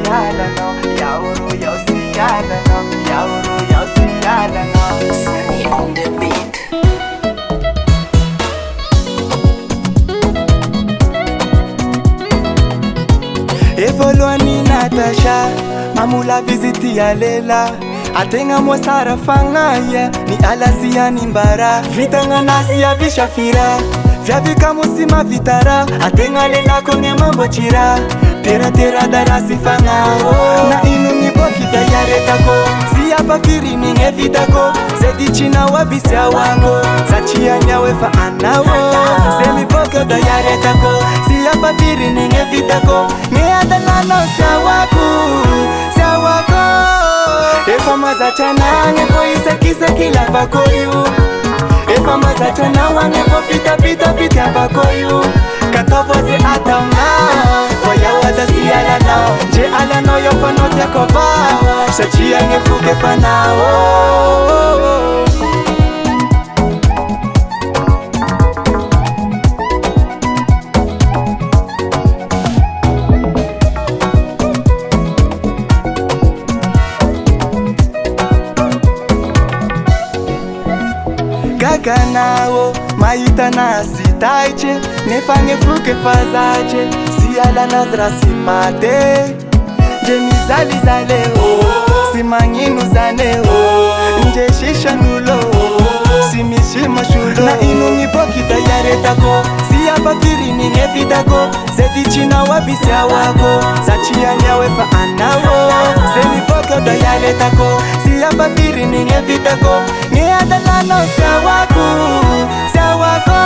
sialanao, yauro yao sialanao, yauro yao sialanao. Sunny on the beat. Evoluani Natasha, mamula visiti ya lela. Atenga mwasara fangaya, ni alasia ni mbara. Vitanga nasi ya vishafira, vyavika musima vitara. Atenga lela konge mambo chira, tera tera darasi fangao. Na inu nipokita yaretako, siya pafiri ninge vitako. Zedi china wabisia wango, zachia nyawefa anawo. Semi poko da yaretako, siya pafiri ninge vitako. Nge adalano sawaku, sawako. Efa mazachana ngepo isa kila bakoyu. Efa mazachana wangepo pita pita bakoyu. Katovoze atauna, waya wada sialana. Je alano yofa note koba, shachia ngefuke panao. Gaganao, maita nasi taiche, nefange fuke fazache, siala nazra simate. Je mizali zaleo, simanginu zaneo, nje shisha nulo, simishima shulo. Na inu nipokita yaretako, siya pafiri ninge vitako. Zedi china wabisia wako, zachia nyawefa anawo. Semi poko da yaretako, siya pafiri ninge vitako. Nge adalano sawako, sawako.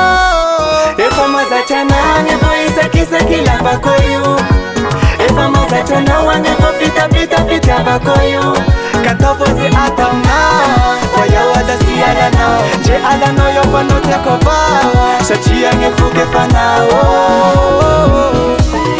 Efa mazachana ngepo isa kila bakoyu. Efa mazachana wangepo pita bakoyu. Katovoze atauna, waya wada sialana. Je alano yofa note koba, shachia ngefuke panao.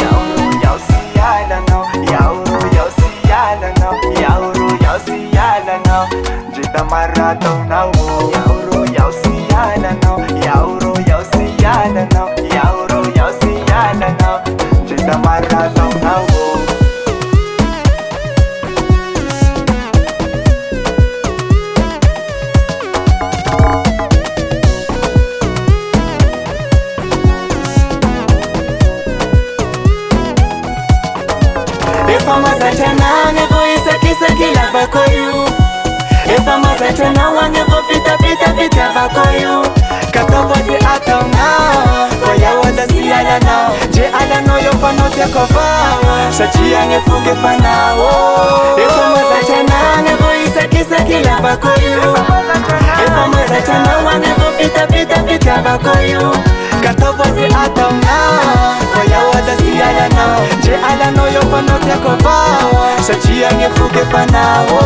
Yauro yao sialanao, yauro yao sialanao, yauro yao sialanao. Jita marata unao, yauro yao sialanao, yauro yao sialanao, yauro yao sialanao. Jita marata unao. Efa mazachana ngepo isa kila bakoyu. Efa mazachana wangepo pita bakoyu. Katovoze atauna, waya wada sialana. Je alano yofa note koba, shachia ngefuke panao. Efa mazachana ngepo isa kila bakoyu. Efa mazachana wangepo pita bakoyu. Katovoze atauna, waya wada sialana. Je alano yofa note koba, shachia ngefuke panao.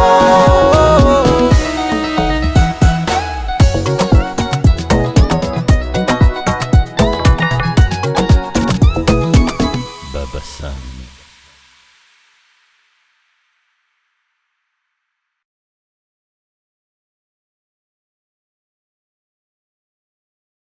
Baba Sam.